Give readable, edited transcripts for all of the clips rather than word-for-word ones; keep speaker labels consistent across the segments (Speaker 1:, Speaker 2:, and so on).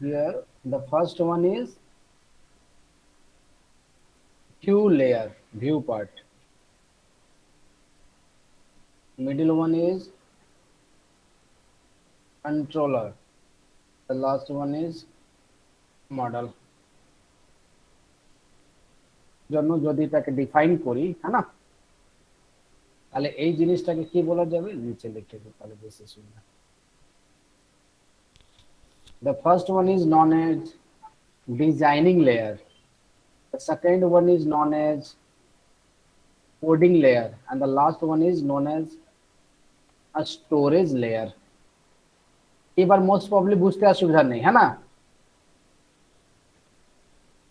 Speaker 1: Here, the first one is view layer, view part. Middle one is controller. The last one is model. জন্য যদি এটাকে define করি, হ্যাঁ না, তাহলে এই জিনিসটাকে কি বলা যাবে, নিচে লিখে দিই তাহলে বেশি সুবিধা। The first one is known as designing layer. The second one is known as coding layer, and the last one is known as a storage layer. এবার মোস্ট প্রবলি বুঝতে অসুবিধা নেই, হ্যাঁ না।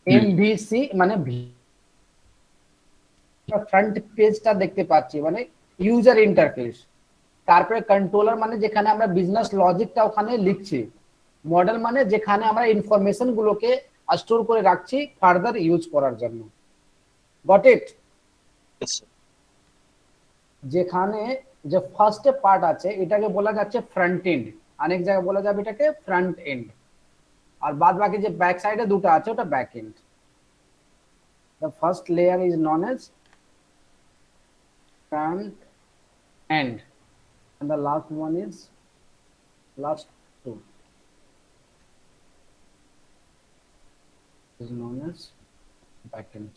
Speaker 1: এমভিসি মানে ফ্রন্ট পেজটা দেখতে পাচ্ছি, মানে ইউজার ইন্টারফেস। তারপরে কন্ট্রোলার মানে যেখানে আমরা বিজনেস লজিকটা ওখানে লিখছি। মডেল মানে যেখানে আমরা ইনফরমেশন গুলোকে স্টোর করে রাখছি ফার্দার ইউজ করার জন্য। Got it? যেখানে যে ফার্স্ট পার্ট আছে এটাকে বলা যাচ্ছে ফ্রন্ট এন্ড, অনেক জায়গায় বলা যাবে এটাকে ফ্রন্ট এন্ড, আর বাদ বাকি যে ব্যাক সাইডে দুটো আছে ওটা back end. The first layer is known as front end, and the last one is last two is known as back end.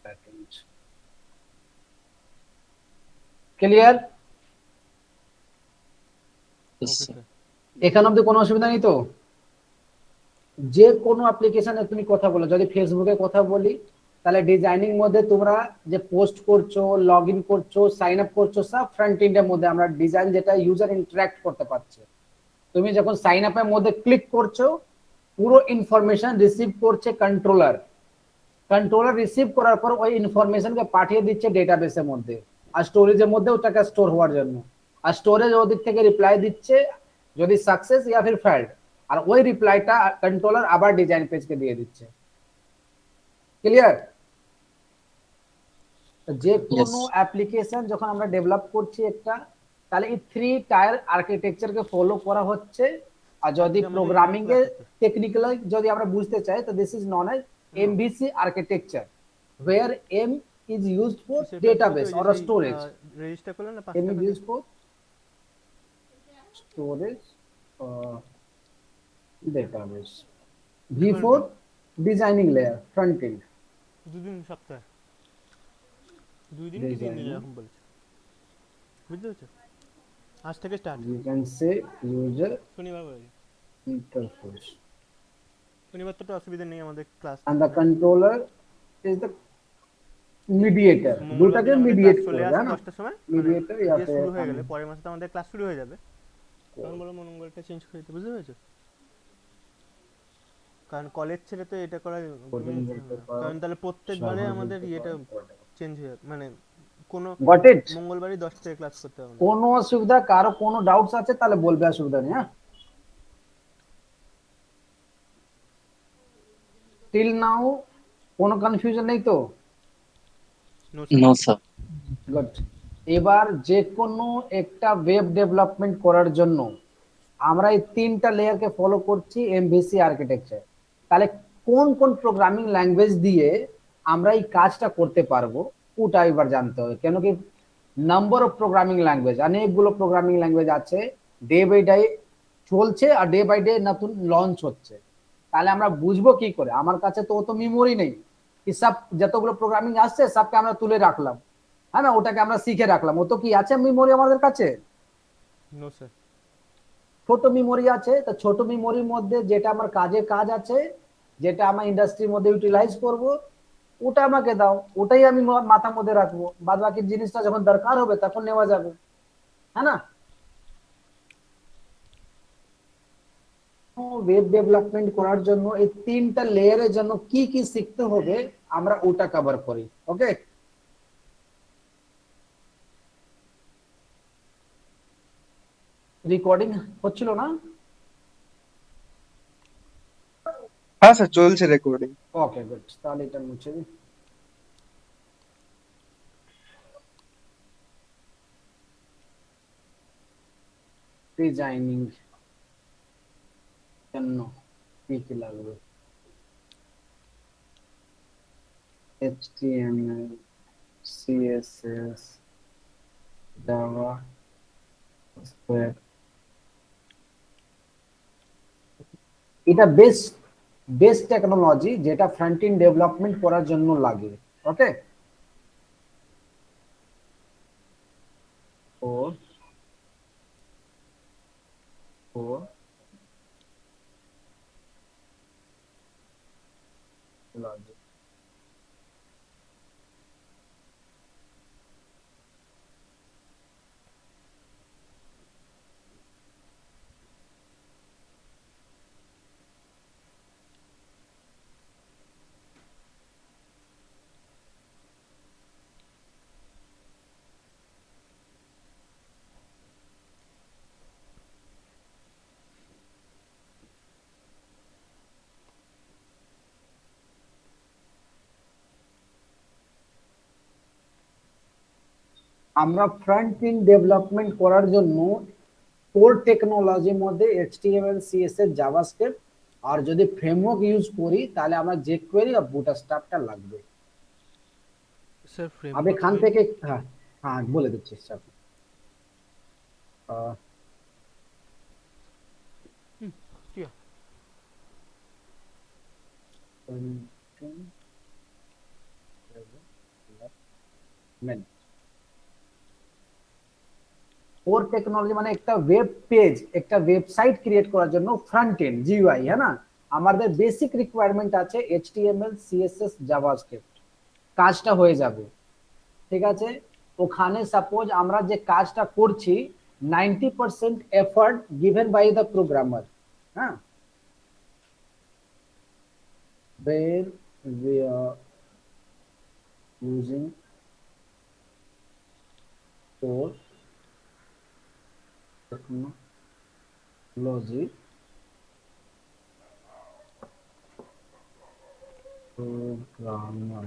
Speaker 1: Back end. Clear? এখান অব্দি কোনো অসুবিধা নেই তো? যে কোনো অ্যাপ্লিকেশনে তুমি কথা বলো, যদি ফেসবুকে কথা বলি তাহলে ডিজাইনিং মধ্যে তোমরা যে পোস্ট করছো, লগ ইন করছো, সাইন আপ করছো, সব ফ্রন্ট এন্ডের মধ্যে আমরা ডিজাইন যেটা ইউজার ইন্টারঅ্যাক্ট করতে পারছে। তুমি যখন সাইন আপের মধ্যে ক্লিক করছো পুরো ইনফরমেশন রিসিভ করছে কন্ট্রোলার। কন্ট্রোলার রিসিভ করার পর ওই ইনফরমেশনকে পাঠিয়ে দিচ্ছে ডেটাবেসের মধ্যে আর স্টোরেজের মধ্যে ওটাকে স্টোর হওয়ার জন্য। আর স্টোরেজ ওদিক থেকে রিপ্লাই দিচ্ছে যদি সাকসেস ইয়া ফির ফেল্ড, আর ওই রিপ্লাইটা কন্ট্রোলার আবার ডিজাইন পেজকে দিয়ে দিচ্ছে। ক্লিয়ার? যে কোনো অ্যাপ্লিকেশন যখন আমরা ডেভেলপ করছি একটা, তাহলে এই 3 টায়ার আর্কিটেকচারকে ফলো করা হচ্ছে। আর যদি প্রোগ্রামিং এ টেকনিক্যালি যদি আমরা বুঝতে চাই তো this is known as MVC architecture, where M is used for database or a storage.
Speaker 2: Register করলে না 5
Speaker 1: M
Speaker 2: টাকা
Speaker 1: is used for storage or database. V for designing layer, front end.
Speaker 2: দুদিন সপ্তাহে 2 দিন কি 3 দিন এরকম বলছে, বুঝতে পারছো? আজ থেকে start.
Speaker 1: You can say user
Speaker 2: শনিবার বলে
Speaker 1: interface.
Speaker 2: শনিবার তো অসুবিধা নেই আমাদের class.
Speaker 1: And the controller is the mediator. দুটাকে মিডিয়েট করবে, হ্যাঁ না?
Speaker 2: 10টার সময়
Speaker 1: মিডিয়েটর
Speaker 2: ইয়ে
Speaker 1: ইয়াতে
Speaker 2: শুরু হয়ে গেলে পরের মাসে তো আমাদের ক্লাস শুরু হয়ে যাবে, তখন বলো মঙ্গলটা চেঞ্জ করে দিতে, বুঝতে পেরেছো? কারণ কলেজ ছেড়ে তো এটা করা, কারণ তাহলে প্রত্যেকবারে আমাদের ইয়েটা চেঞ্জ হয়ে মানে কোনো মঙ্গলবারই 10 থেকে ক্লাস করতে হবে।
Speaker 1: কোনো অসুবিধা, কারো কোনো ডাউটস আছে তাহলে বলবে, অসুবিধা নেই। হ্যাঁ, টিল নাও কোনো কনফিউশন নেই তো?
Speaker 3: No sir.
Speaker 1: গুড। এবার যে কোনো একটা ওয়েব ডেভেলপমেন্ট করার জন্য আমরা এই 3টা লেয়ারকে ফলো করছি এমভিসি আর্কিটেকচার। তাহলে কোন কোন প্রোগ্রামিং ল্যাঙ্গুয়েজ দিয়ে আমরা এই কাজটা করতে পারবো ওটা এবার জানতে হবে। কেন কি নাম্বার অফ প্রোগ্রামিং ল্যাঙ্গুয়েজ, অনেকগুলো প্রোগ্রামিং ল্যাঙ্গুয়েজ আছে, ডে বাই ডে চলছে আর ডে বাই ডে নতুন লঞ্চ হচ্ছে। তাহলে আমরা বুঝবো কি করে? আমার কাছে তো অত মেমোরি নেই কি সব যতগুলো প্রোগ্রামিং আসছে সবকে আমরা তুলে রাখলাম, হ্যাঁ না, ওটাকে আমরা শিখে রাখলাম। ও তো কি আছে মেমোরি আমাদের কাছে?
Speaker 2: No sir.
Speaker 1: ছোট মেমোরি আছে। তো ছোট মেমোরির মধ্যে যেটা আমার কাজে কাজ আছে, যেটা আমার ইন্ডাস্ট্রির মধ্যে ইউটিলাইজ করব, ওটা আমাকে দাও, ওটাই আমি মাথার মধ্যে রাখবো। বাদ বাকি জিনিসটা যখন দরকার হবে তখন নেওয়া যাবে, হ্যাঁ না? ওয়েব ডেভেলপমেন্ট করার জন্য এই 3টা লেয়ারের জন্য কি কি শিখতে হবে আমরা ওটা কভার করি। ওকে, রেকর্ডিং হচ্ছিল না?
Speaker 4: হ্যাঁ স্যার চলছে রেকর্ডিং।
Speaker 1: ওকে গুড, তাহলে এটা মুছে দিই। ডিজাইনিং জন্য কি কি লাগবে? HTML, CSS, জাভা স্ক্রিপ্ট, এটা বেস্ট টেকনোলজি যেটা ফ্রন্ট এন্ড ডেভেলপমেন্ট করার জন্য লাগে। ওকে, ও ও লজিক। আমরা ফ্রন্ট এন্ড ডেভেলপমেন্ট করার জন্য কোর টেকনোলজির মধ্যে HTML, CSS, জাভাস্ক্রিপ্ট আর যদি ফ্রেমওয়ার্ক ইউজ করি তাহলে আমরা jQuery আর বুটস্ট্র্যাপটা লাগবে।
Speaker 2: স্যার
Speaker 1: अब
Speaker 2: ফ্রেমওয়ার্ক
Speaker 1: এখান থেকে হ্যাঁ হ্যাঁ বলে দিচ্ছি স্যার।
Speaker 2: কি
Speaker 1: কোর টেকনোলজি মানে একটা ওয়েব পেজ, একটা ওয়েবসাইট ক্রিয়েট করার জন্য ফ্রন্ট এন্ড GUI, হ্যাঁ না, আমাদের বেসিক রিকোয়ারমেন্ট আছে HTML, CSS, জাভাস্ক্রিপ্ট, কাজটা হয়ে যাবে। ঠিক আছে, ওখানে সাপোজ আমরা যে কাজটা করছি 90% effort given by the programmer. হ্যাঁ, where we are using core technology programmer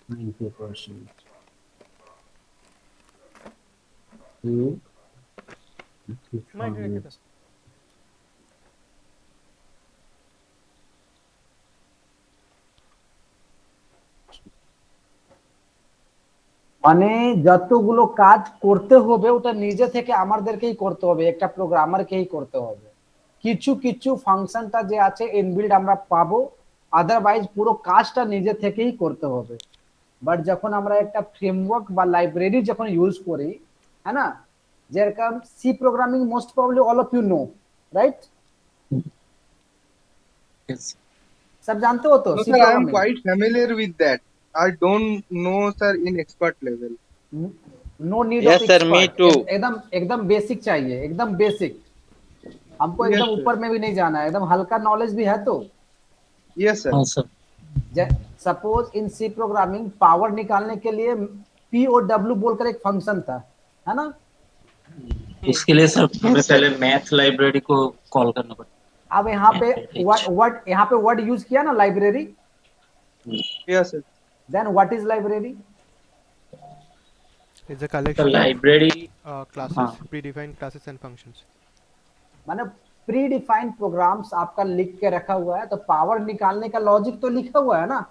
Speaker 1: 90% you
Speaker 2: mind রেখে দাও।
Speaker 1: মানে যতগুলো কাজ করতে হবে ওটা নিজে থেকে আমাদেরকেই করতে হবে, একটা প্রোগ্রামারকেই করতে হবে। কিছু কিছু ফাংশনটা যে আছে ইনবিল্ড আমরা পাবো, আদারওয়াইজ পুরো কাজটা নিজে থেকেই করতে হবে। বাট যখন আমরা একটা ফ্রেমওয়ার্ক বা লাইব্রেরি যখন ইউজ করি, है ना, যেরকম C programming most probably all of you know, right?
Speaker 3: Yes.
Speaker 1: सब जानते हो तो
Speaker 4: No
Speaker 1: C
Speaker 4: sir, I am
Speaker 1: programming?
Speaker 4: quite familiar with that. I don't know sir in expert level.
Speaker 1: No need of
Speaker 3: Yes, sir. Me
Speaker 1: expert,
Speaker 3: too.
Speaker 1: एकदम एकदम basic चाहिए, एकदम basic. हमको
Speaker 4: Yes
Speaker 1: एकदम
Speaker 4: sir.
Speaker 1: ऊपर में भी नहीं जाना है, एकदम हल्का नॉलेज भी है तो।
Speaker 4: Yes sir.
Speaker 3: हाँ sir.
Speaker 1: Suppose in C programming power निकालने के लिए POW बोलकर एक फंक्शन था, है ना?
Speaker 3: उसके लिए सर हमें
Speaker 4: sir.
Speaker 3: पहले मैथ लाइब्रेरी को कॉल करना पड़ता
Speaker 1: अब यहाँ पे
Speaker 3: है।
Speaker 1: वर्ड यहाँ पे वर्ड यूज किया ना library,
Speaker 4: Yes sir.
Speaker 1: Then what is library?
Speaker 2: Is a
Speaker 3: तो
Speaker 2: कलेक्शन ऑफ
Speaker 3: लाइब्रेरी
Speaker 2: क्लासेस,
Speaker 3: हाँ
Speaker 2: प्रीडिफाइंड क्लासेस एंड फंक्शंस।
Speaker 1: माने प्री डिफाइंड प्रोग्राम्स आपका लिख के रखा हुआ है, तो पावर निकालने का लॉजिक तो लिखा हुआ है ना,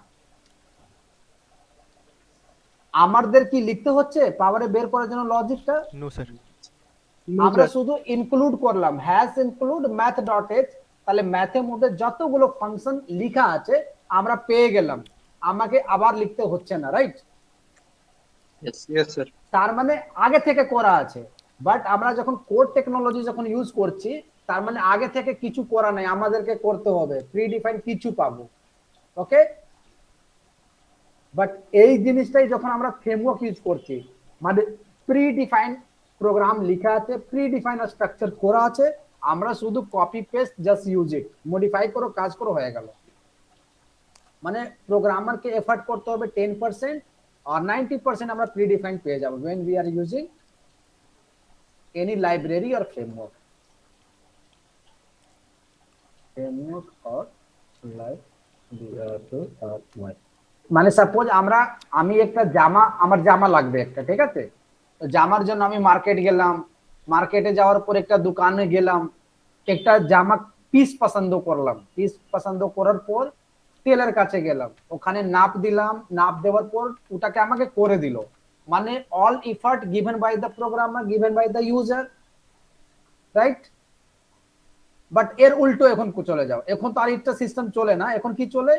Speaker 1: আমাদের কি লিখতে হচ্ছে পাওয়ারে বের করার জন্য লজিকটা?
Speaker 2: No sir.
Speaker 4: No
Speaker 1: আমরা
Speaker 4: sir.
Speaker 1: শুধু ইনক্লুড করলাম হ্যাশ ইনক্লুড math.h, তাহলে ম্যাথের মধ্যে যতগুলো ফাংশন লেখা আছে আমরা পেয়ে গেলাম, আমাকে আবার লিখতে হচ্ছে না, রাইট?
Speaker 3: Yes
Speaker 4: Yes sir.
Speaker 1: তার মানে আগে থেকে করা আছে। বাট আমরা যখন কোড টেকনোলজি যখন ইউজ করছি তার মানে আগে থেকে কিছু করা নাই, আমাদেরকে করতে হবে, প্রি ডিফাইন কিছু পাবো। ওকে, বাট এই জিনিসটাই যখন আমরা ফ্রেমওয়ার্ক ইউজ করছি, মানে প্রি ডিফাইন প্রোগ্রাম লেখা আছে, প্রি ডিফাইন স্ট্রাকচার করা আছে, আমরা শুধু copy paste just use it, modify করো, কাজ করো, হয়ে গেল। মানে প্রোগ্রামারকে এফর্ট করতে হবে 10% আর 90% আমরা প্রি ডিফাইন পেয়ে যাব when we are using any library or framework. framework or মানে সাপোজ আমি একটা আমার জামা লাগবে একটা, ঠিক আছে? তো জামার জন্য আমি মার্কেট গেলাম, মার্কেটে যাওয়ার পর একটা দোকানে গেলাম, একটা জামা পিস পছন্দ করলাম, পিস পছন্দ করার পর টেলার কাছে গেলাম, ওখানে নাপ দিলাম, নাপ দেওয়ার পর ওটাকে আমাকে করে দিল, মানে all effort given by the programmer, given by the user, right? But এর উল্টো এখন চলে যাও, এখন তো আর একটা সিস্টেম চলে না, এখন কি চলে,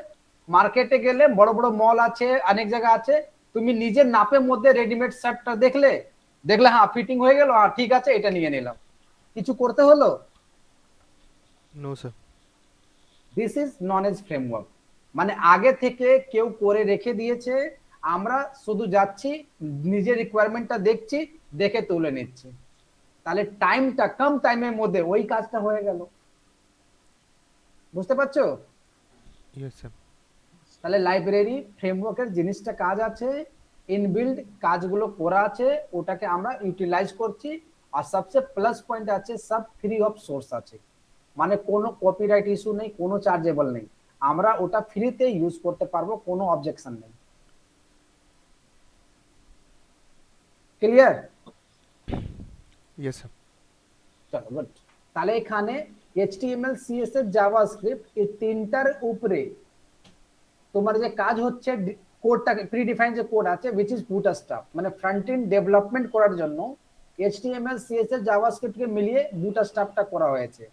Speaker 1: মার্কেটে গেলে বড় বড় মল আছে, অনেক জায়গা আছে, তুমি নিজের নাপের মধ্যে রেডিমেড শার্টটা দেখলে, হ্যাঁ ফিটিং হয়ে গেল, আর ঠিক আছে এটা নিয়ে নিলাম, কিছু করতে হলো?
Speaker 2: No sir.
Speaker 1: This is knowledge framework, মানে আগে থেকে কেউ করে রেখে দিয়েছে, আমরা শুধু যাচ্ছি, নিজের রিকোয়ারমেন্টটা দেখছি, দেখে তুলে নিচ্ছি, তাহলে টাইমটা কম টাইমের মধ্যে ওই কাজটা হয়ে গেল। বুঝতে পারছো?
Speaker 2: Yes sir.
Speaker 1: তাহলে লাইব্রেরি ফ্রেমওয়ার্কের জিনিসটা কাজ আছে, ইনবিল্ড কাজগুলো করা আছে, ওটাকে আমরা ইউটিলাইজ করছি, আর সবচেয়ে প্লাস পয়েন্ট আছে সব ফ্রি অফ সোর্স আছে, মানে কোনো কপিরাইট ইস্যু নেই, কোনো চার্জেবল নেই, আমরা ওটা ফ্রিতে ইউজ করতে পারবো, কোনো অবজেকশন নেই। ক্লিয়ার?
Speaker 2: Yes sir.
Speaker 1: চলো গুড। তাহলে এখানে HTML CSS জাভাস্ক্রিপ্ট এই তিনটার উপরে তোমার যে কাজ হচ্ছে, কোডটাকে প্রিডিফাইন যে কোড আছে which is bootstrap, মানে ফ্রন্ট এন্ড ডেভেলপমেন্ট করার জন্য HTML CSS জাভাস্ক্রিপ্টকে মিলিয়ে বুটস্ট্র্যাপটা করা হয়েছে।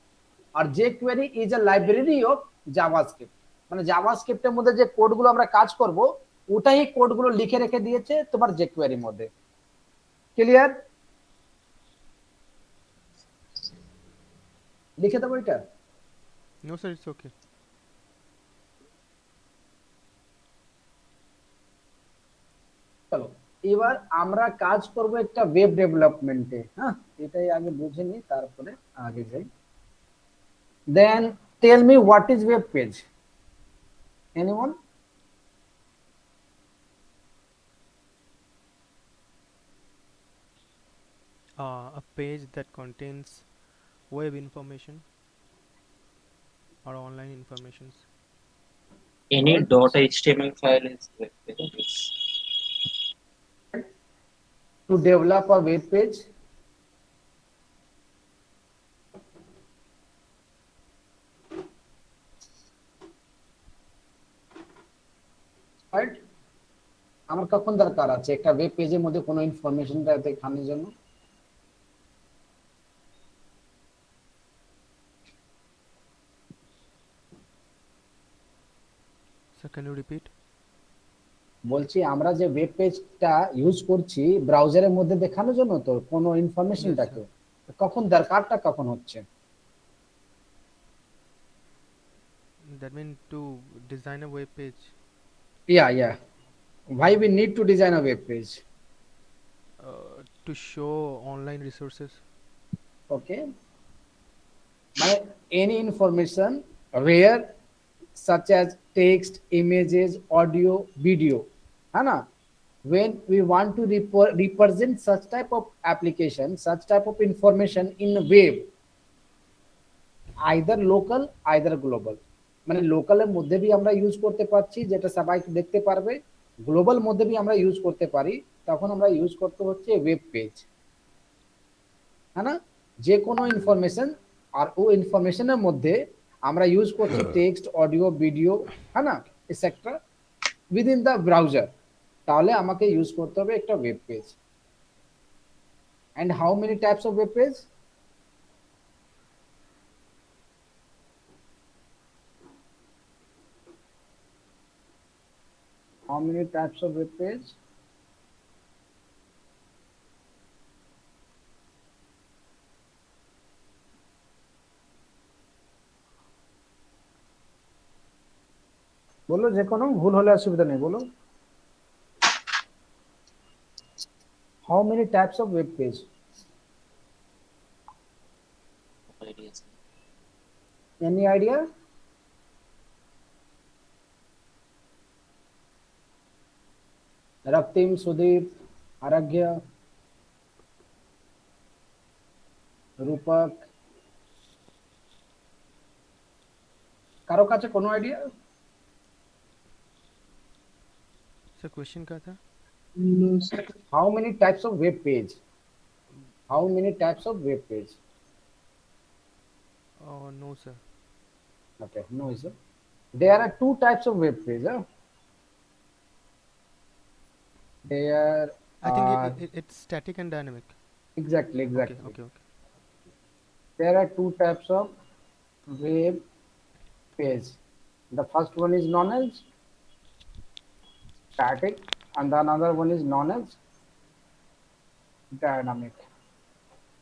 Speaker 1: আর jQuery is a library of JavaScript, মানে জাভাস্ক্রিপ্টের মধ্যে যে কোডগুলো আমরা কাজ করব ওটাই কোডগুলো লিখে রেখে দিয়েছে তোমার jQuery এর মধ্যে। ক্লিয়ার? লিখে দেবো এটা?
Speaker 2: No sir, it's okay.
Speaker 1: চলো এবার আমরা কাজ করব একটা ওয়েব ডেভেলপমেন্টে, হ্যাঁ এটাই আগে বুঝে নি তারপরে আগে যাই। Then tell me what is web page, anyone?
Speaker 2: A page that contains web information or online informations.
Speaker 3: Any .html file is web page.
Speaker 1: To develop a web page, right? আমার কখন দরকার আছে একটা ওয়েব পেজের মধ্যে কোনো ইনফরমেশনটা দেখানোর জন্য?
Speaker 2: Sir, can you repeat?
Speaker 1: বলছি আমরা যে ওয়েব পেজটা ইউজ করছি ব্রাউজারের মধ্যে দেখানোর জন্য, তো কোনো ইনফরমেশনটাকে কখন দরকারটা কখন হচ্ছে?
Speaker 2: That means to design a web page.
Speaker 1: Yeah. Why we need to design a web page?
Speaker 2: To show online resources.
Speaker 1: Okay. Any information where such as text, images, audio, video, है ना? When we want to represent such type of application, such type of information in web, either local, either global, মানে লোকালের মধ্যে भी আমরা use করতে পারছি যেটা সবাই দেখতে পারবে, গ্লোবাল মধ্যে भी আমরা ইউজ করতে পারি, তখন আমরা ইউজ করতে হচ্ছে ওয়েব পেজ, है ना? যে কোনো ইনফরমেশন, আর ও ইনফরমেশনের মধ্যে আমরা ইউজ করছি টেক্সট, অডিও, ভিডিও, है ना, এটসেট্রা উইদিন দা ব্রাউজার, তাহলে আমাকে ইউজ করতে হবে একটা web page. And how many types of web page? How many types of web page? বলো, যে কোনো ভুল হলে অসুবিধা নেই, বলো। How many types of web page?
Speaker 3: Ideas.
Speaker 1: Any idea? रक्तिम, Sudeep, आराध्य, रूपक, কারো কাছে কোনো আইডিয়া?
Speaker 2: सर क्वेश्चन क्या था?
Speaker 4: No, sir.
Speaker 1: How many types of web page? How many types of web page?
Speaker 2: No sir.
Speaker 1: Okay, no issue. There are two types of web page. Huh? There
Speaker 2: I think
Speaker 1: are
Speaker 2: it's static and dynamic.
Speaker 1: exactly.
Speaker 2: Okay.
Speaker 1: There are two types of web page. The first one is known as static, and the another one is known as dynamic.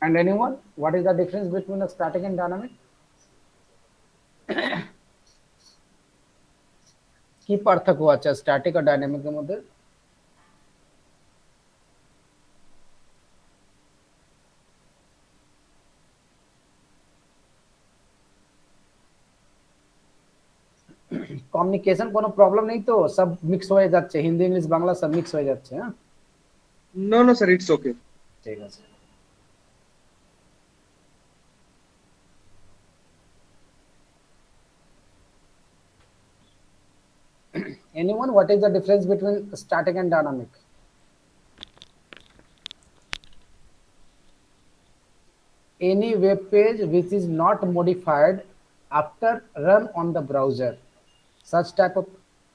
Speaker 1: And anyone, what is the difference between a static and dynamic? কি পার্থক্য আছে static আর ডাইনামিকের মধ্যে? Communication কোনো problem নেই তো? সব mix হয়ে যাচ্ছে, হিন্দি ইংলিশ বাংলা সব মিক্স হয়ে যাচ্ছে। হ্যাঁ,
Speaker 4: No, no, sir. It's okay.
Speaker 1: ঠিক আছে। Anyone, what is the difference between static and dynamic? Any web page which is not modified after run on the browser, such type of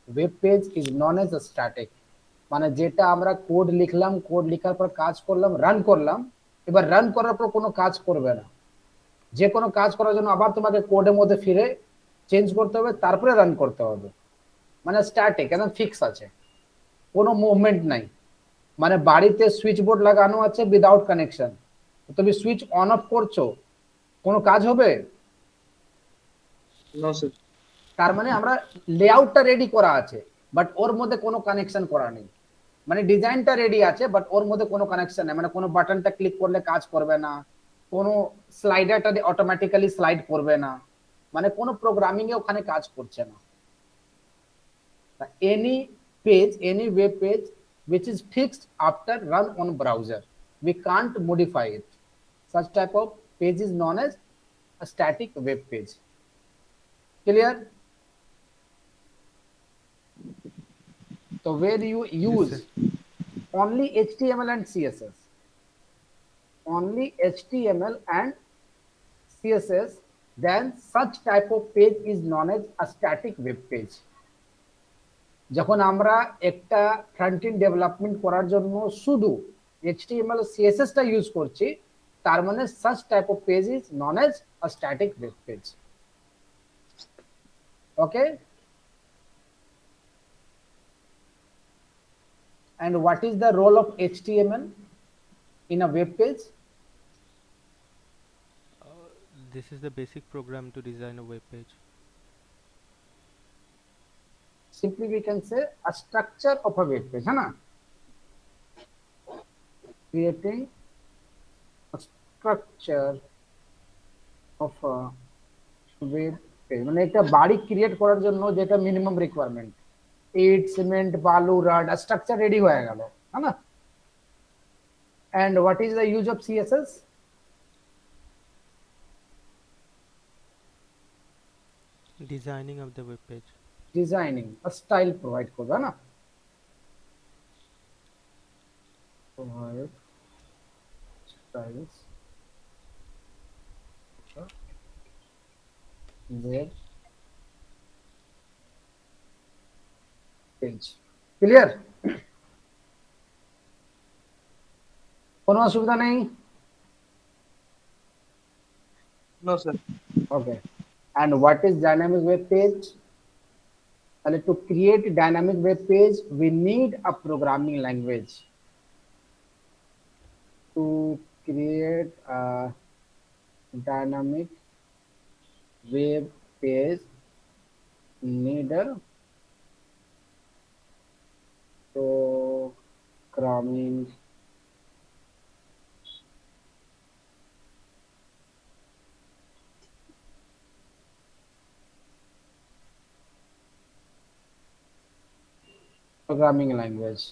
Speaker 1: web page is known as a static. মানে যেটা আমরা code লিখলাম, code লেখার পর কাজ করলাম, run করলাম, এবার রান করার পর কোনো কাজ করবে না। যে কোনো কাজ করার জন্য আবার তোমাকে কোডের মধ্যে ফিরে চেঞ্জ করতে হবে, তারপরে রান করতে হবে। মানে স্ট্যাটিক, একদম ফিক্স আছে, কোনো মুভমেন্ট নাই। মানে বাড়িতে সুইচ বোর্ড লাগানো আছে উইদাউট কানেকশন, তুমি সুইচ অন অফ করছো, কোনো কাজ হবে?
Speaker 4: No, sir.
Speaker 1: তার মানে আমরা লেআউটটা রেডি করা আছে, বাট ওর মধ্যে কোনো কানেকশন করা নেই। মানে ডিজাইনটা রেডি আছে, বাট ওর মধ্যে কোনো কানেকশন নেই। মানে কোনো বাটনটা ক্লিক করলে কাজ করবে না, কোনো স্লাইডারটা অটোমেটিক্যালি স্লাইড করবে না, মানে কোনো প্রোগ্রামিং এ ওখানে কাজ করছে না। any page, any web page which is fixed after run on browser, we can't modify it. Such type of page is known as a static web page. Clear? So where you use
Speaker 2: sir.
Speaker 1: only HTML and CSS, only HTML and CSS, then such type of page is known as a static web page. যখন আমরা একটা front end development করার জন্য শুধু HTML ও CSS টা use করছি, তার মানে such type of page is known as a static web page. Okay? And what is the role of HTML in a web page?
Speaker 2: This is the basic program to design a web page.
Speaker 1: Simply we can say a structure of a web page, है ना? Creating a structure of a web page, মানে একটা বাড়ি create করার জন্য যেটা minimum requirement, ইট, cement, বালু, রাড, structure ready হয়ে গেল, है ना? And what is the use of CSS?
Speaker 2: Designing of the web page.
Speaker 1: Designing, style provide করবে, না? Provide styles web page. Clear? কোনো অসুবিধা নেই?
Speaker 4: No, sir.
Speaker 1: Okay. And what is dynamic web page? তাহলে to create dynamic web page we need a programming language. To create a dynamic web page need a programming language.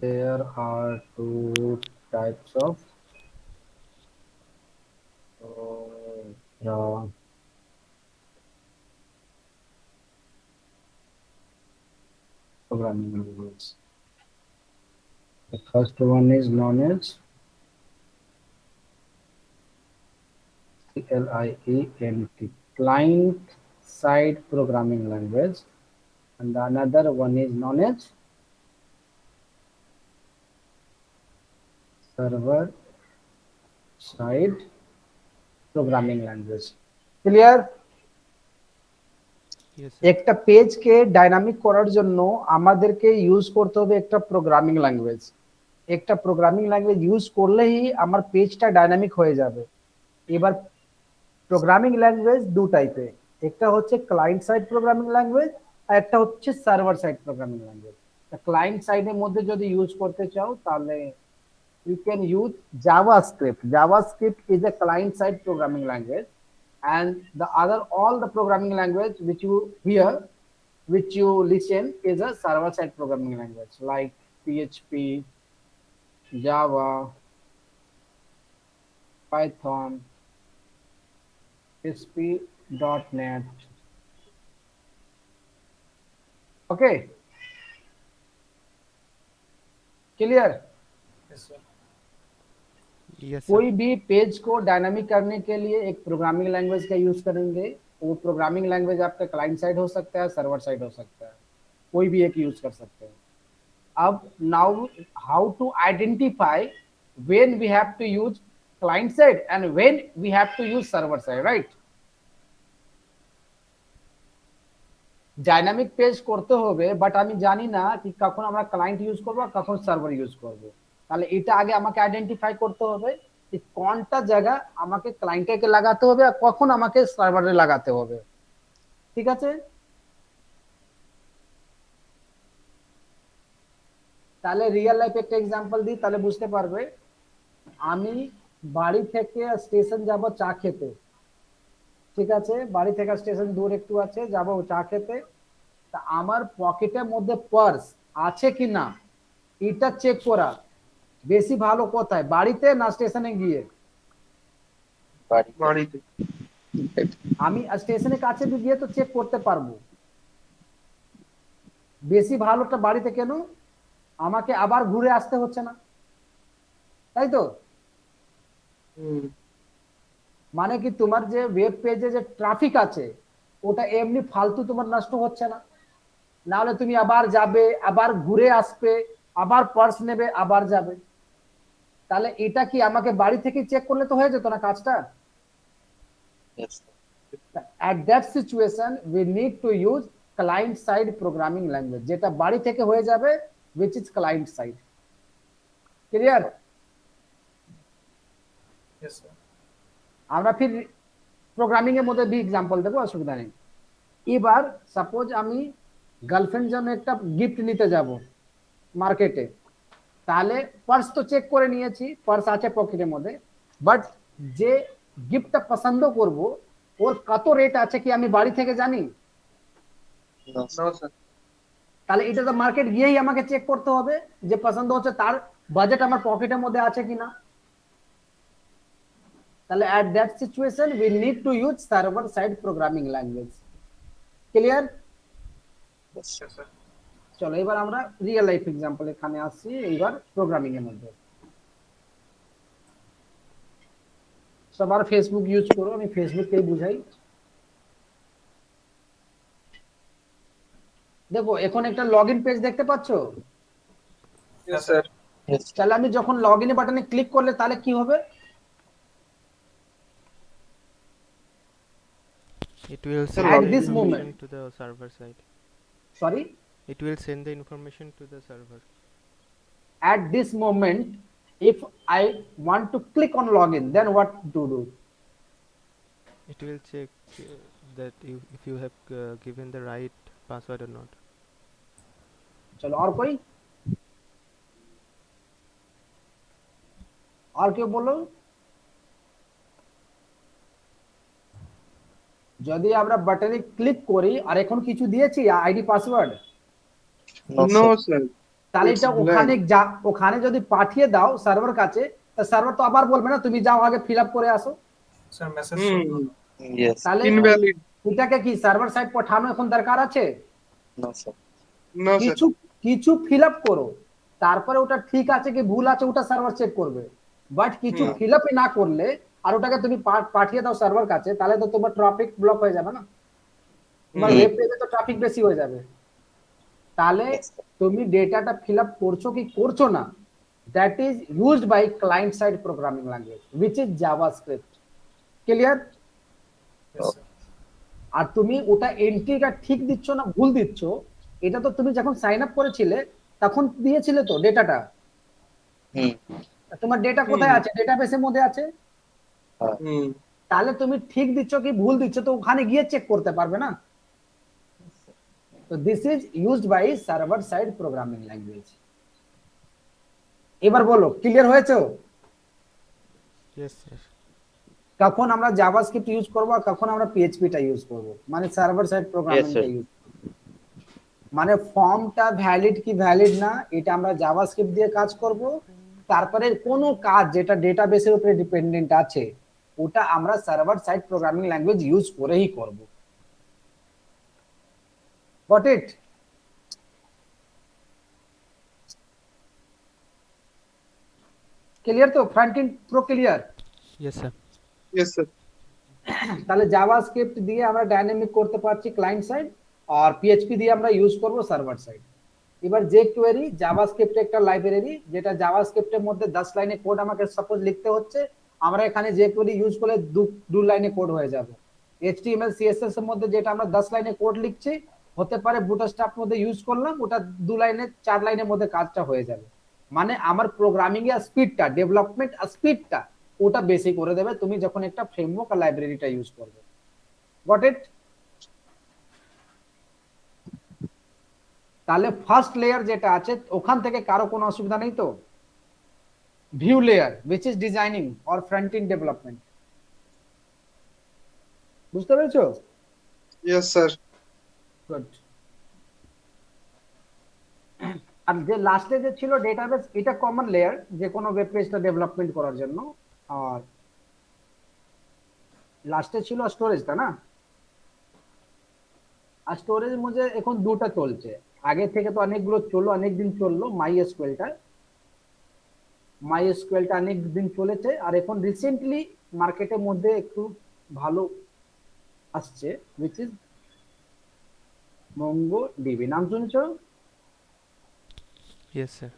Speaker 1: There are two types of programming language. The first one is known as CLIENT, client side programming language, and the another one is known as server side programming language. Clear?
Speaker 2: Yes, sir.
Speaker 1: একটা পেজকে dynamic করার জন্য আমাদেরকে use করতে হবে একটা programming language. একটা programming language use করলেই আমার পেজটা ডাইনামিক হয়ে যাবে। এবার প্রোগ্রামিং ল্যাঙ্গুয়েজ দু টাইপের, একটা হচ্ছে ক্লায়েন্ট সাইড প্রোগ্রামিং ল্যাঙ্গুয়েজ আর একটা হচ্ছে server side programming language. Client সাইডের মধ্যে যদি ইউজ করতে চাও তাহলে you can use JavaScript. JavaScript is a client-side programming language, and the other all the programming language which you hear, which you listen, is a server-side programming language like PHP, Java, Python, ASP.NET. Okay, clear?
Speaker 2: Yes, sir.
Speaker 1: कोई भी page को dynamic करने के लिए एक programming language का use करेंगे। वो प्रोग्रामिंग लैंग्वेज आपका क्लाइंट साइड हो सकता है, सर्वर साइड हो सकता है, कोई भी एक यूज कर सकते हैं। अब now how to identify when we have to use client side and when we have to use server side, right? Dynamic page করতে হবে, বাট আমি জানি না কি কখন আমরা ক্লায়েন্ট ইউজ করব আর কখন সার্ভার ইউজ করব। তাহলে এটা আগে আমাকে আইডেন্টিফাই করতে হবে যে কোনটা জায়গা আমাকে ক্লায়েন্টকে লাগাতে হবে আর কখন আমাকে সার্ভারে লাগাতে হবে। ঠিক আছে? তাহলে রিয়েল লাইফ একটা एग्जांपल দিই, তাহলে বুঝতে পারবে। আমি বাড়ি থেকে স্টেশন যাব চা খেতে, ঠিক আছে? বাড়ি থেকে স্টেশন দূর একটু আছে, যাব চা খেতে। তা আমার পকেটের মধ্যে পার্স আছে কি না এটা চেক করা বেশি ভালো কোথায়, বাড়িতে না স্টেশনে গিয়ে?
Speaker 4: বাড়িতে।
Speaker 1: আমি স্টেশনের কাছে গিয়ে তো চেক করতে পারবো। বেশি ভালোটা বাড়িতে কেন? আমাকে আবার ঘুরে আসতে হচ্ছে না, তাই তো? মানে কি তোমার যে ওয়েব পেজে যে ট্রাফিক আছে ওটা এমনি ফালতু তোমার নষ্ট হচ্ছে না। না হলে তুমি আবার যাবে, আবার ঘুরে আসবে, আবার পার্স নেবে, আবার যাবে। তাহলে এটা কি আমাকে বাড়ি থেকে চেক করলে তো হয়ে যেত না কাজটা?
Speaker 3: Yes, sir.
Speaker 1: At that situation we need to use client side programming language, যেটা বাড়ি থেকে হয়ে যাবে, which is client side. Clear?
Speaker 2: Yes, sir.
Speaker 1: আমরা ফির প্রোগ্রামিং এর মধ্যে বি एग्जांपल দেব, অসুবিধা নেই। এবার সাপোজ আমি গার্লফ্রেন্ড জন্য একটা গিফট নিতে যাব মার্কেটে, তাহলে পার্স তো চেক করে নিয়েছি, পার্স আছে পকেটের মধ্যে, বাট যে গিফটটা পছন্দ করব ওর কত রেট আছে কি আমি বাড়ি থেকে জানি?
Speaker 3: No, sir.
Speaker 4: No sir.
Speaker 1: তাহলে এটা তো মার্কেট গিয়েই আমাকে চেক করতে হবে যে পছন্দ হচ্ছে তার বাজেট আমার পকেটের মধ্যে আছে কিনা। তাহলে at that situation we need to use server side programming language. Clear?
Speaker 3: Yes, sir.
Speaker 1: চলো এবার আমরা রিয়েল লাইফ एग्जांपल এখানে আসছি, এবার প্রোগ্রামিং এর মধ্যে। সবার ফেসবুক ইউজ করো, আমি ফেসবুককেই বুঝাই। দেখো এখন একটা লগইন পেজ দেখতে পাচ্ছো?
Speaker 4: Yes sir.
Speaker 3: Yes, sir.
Speaker 1: তাহলে আমি যখন লগইন বাটনে ক্লিক করলে তাহলে কি হবে?
Speaker 2: It will
Speaker 4: Sir,
Speaker 2: send
Speaker 1: at
Speaker 2: the
Speaker 1: this
Speaker 2: information
Speaker 1: moment.
Speaker 2: to the server side.
Speaker 1: Sorry,
Speaker 2: It will send the information to the server.
Speaker 1: at this moment if I want to click on login, then what to do?
Speaker 2: It will check that if you have given the right password or not.
Speaker 1: चलो और कोई, और কেউ বলো। যদি আমরা বাটনে click করি আর এখন কিছু দিয়েছি ID password,
Speaker 3: No,
Speaker 4: no
Speaker 3: sir.
Speaker 4: Sir.
Speaker 1: তাহলে
Speaker 4: It's
Speaker 1: এটা ওখানে যদি পাঠিয়ে দাও সার্ভার কাছে, তা সার্ভার তো আবার বলবে না তুমি যাও আগে ফিল আপ করে আসো।
Speaker 5: স্যার মেসেজ
Speaker 4: হুম
Speaker 3: Yes.
Speaker 1: তাহলে
Speaker 4: invalid.
Speaker 1: এটাকে কি সার্ভার সাইড পাঠানো এখন দরকার আছে?
Speaker 3: No, sir.
Speaker 4: No, sir.
Speaker 1: কিছু কিছু ফিল আপ করো, তারপরে ওটা ঠিক আছে কি ভুল আছে ওটা সার্ভার চেক করবে। বাট কিছু
Speaker 4: হুম।
Speaker 1: ফিল আপই না করলে আর ওটাকে তুমি পাঠিয়ে দাও সার্ভার কাছে, তাহলে তো তোমার ট্রাফিক ব্লক হয়ে যাবে না, তোমার
Speaker 3: হুম।
Speaker 1: ওয়েব পেজে তো ট্রাফিক বেশি হয়ে যাবে। তাহলে
Speaker 3: Yes, sir.
Speaker 1: তুমি ডেটাটা ফিল আপ করছো কি করছো না, that is used by client side programming language which is JavaScript. Clear?
Speaker 3: Okay.
Speaker 1: আর তুমি ওটা এন্ট্রিটা ঠিক দিচ্ছ না ভুল দিচ্ছ, এটা তো তুমি যখন সাইন আপ করেছিলে তখন দিয়েছিলে তো ডেটাটা,
Speaker 3: হুম।
Speaker 1: তোমার ডেটা
Speaker 4: হুম।
Speaker 1: কোথায় আছে? ডেটাবেসের মধ্যে আছে।
Speaker 4: হুম।
Speaker 1: তাহলে তুমি ঠিক দিচ্ছ কি ভুল দিচ্ছ তো ওখানে গিয়ে চেক করতে পারবে না। তো this is used by server side programming language. এবার বলো ক্লিয়ার হয়েছে?
Speaker 2: Yes sir.
Speaker 1: কখন আমরা জাভাস্ক্রিপ্ট ইউজ করব আর কখন আমরা পিএইচপি টা ইউজ করব, মানে সার্ভার সাইড প্রোগ্রামিং টা
Speaker 3: sir.
Speaker 1: ইউজ, মানে ফর্মটা ভ্যালিড কি ভ্যালিড না এটা আমরা জাভাস্ক্রিপ্ট দিয়ে কাজ করব। তারপরে কোনো কাজ যেটা ডেটাবেসের উপরে ডিপেন্ডেন্ট আছে ওটা আমরা server side programming language use করেই করব। Got it? ক্লিয়ার তো? Front end pro clear?
Speaker 2: Yes sir.
Speaker 4: Yes, sir.
Speaker 1: তাহলে জাভাস্ক্রিপ্ট দিয়ে আমরা ডাইনামিক করতে পারছি ক্লায়েন্ট সাইড, আর পিএইচপি দিয়ে আমরা ইউজ করব সার্ভার সাইড। এবার যে কোয়েরি জাভাস্ক্রিপ্ট একটা লাইব্রেরি যেটা জাভাস্ক্রিপ্টের মধ্যে 10 লাইনে কোড আমাকে সাপোজ লিখতে হচ্ছে, আমরা এখানে যে কোয়েরি ইউজ করলে দু লাইনে কোড হয়ে যাবে। এইচটিএমএল সিএসএস এর মধ্যে যেটা আমরা 10 লাইনে কোড লিখছি হতে পারে বুটস্ট্র্যাপ মধ্যে ইউজ করলাম, ওটা 2 লাইনে 4 লাইনের মধ্যে কাজটা হয়ে যাবে। মানে আমার প্রোগ্রামিং এর স্পিডটা, ডেভেলপমেন্ট স্পিডটা ওটা বেশি করে দেবে তুমি যখন একটা ফ্রেমওয়ার্ক আর লাইব্রেরিটা ইউজ করবে। Got it? তাহলে ফার্স্ট লেয়ার যেটা আছে ওখান থেকে কারো কোনো অসুবিধা নেই তো? View layer which is designing or front end development, বুঝতে পেরেছো?
Speaker 4: Yes, sir.
Speaker 1: গুড। আর যে লাস্টে যে ছিল ডেটাবেস, এটা কমন লেয়ার যে কোনো ওয়েব পেজটা ডেভেলপমেন্ট করার জন্য। আর লাস্টে ছিল স্টোরেজটা না, আর স্টোরেজের মধ্যে এখন দুটো চলছে, আগে থেকে তো অনেকগুলো চললো, অনেকদিন চললো মাইএসকিউএলটা অনেক দিন চলেছে, আর এখন রিসেন্টলি মার্কেটের মধ্যে একটু ভালো আসছে which is মঙ্গোডিবি। নাম শুনেছো?
Speaker 2: Yes sir.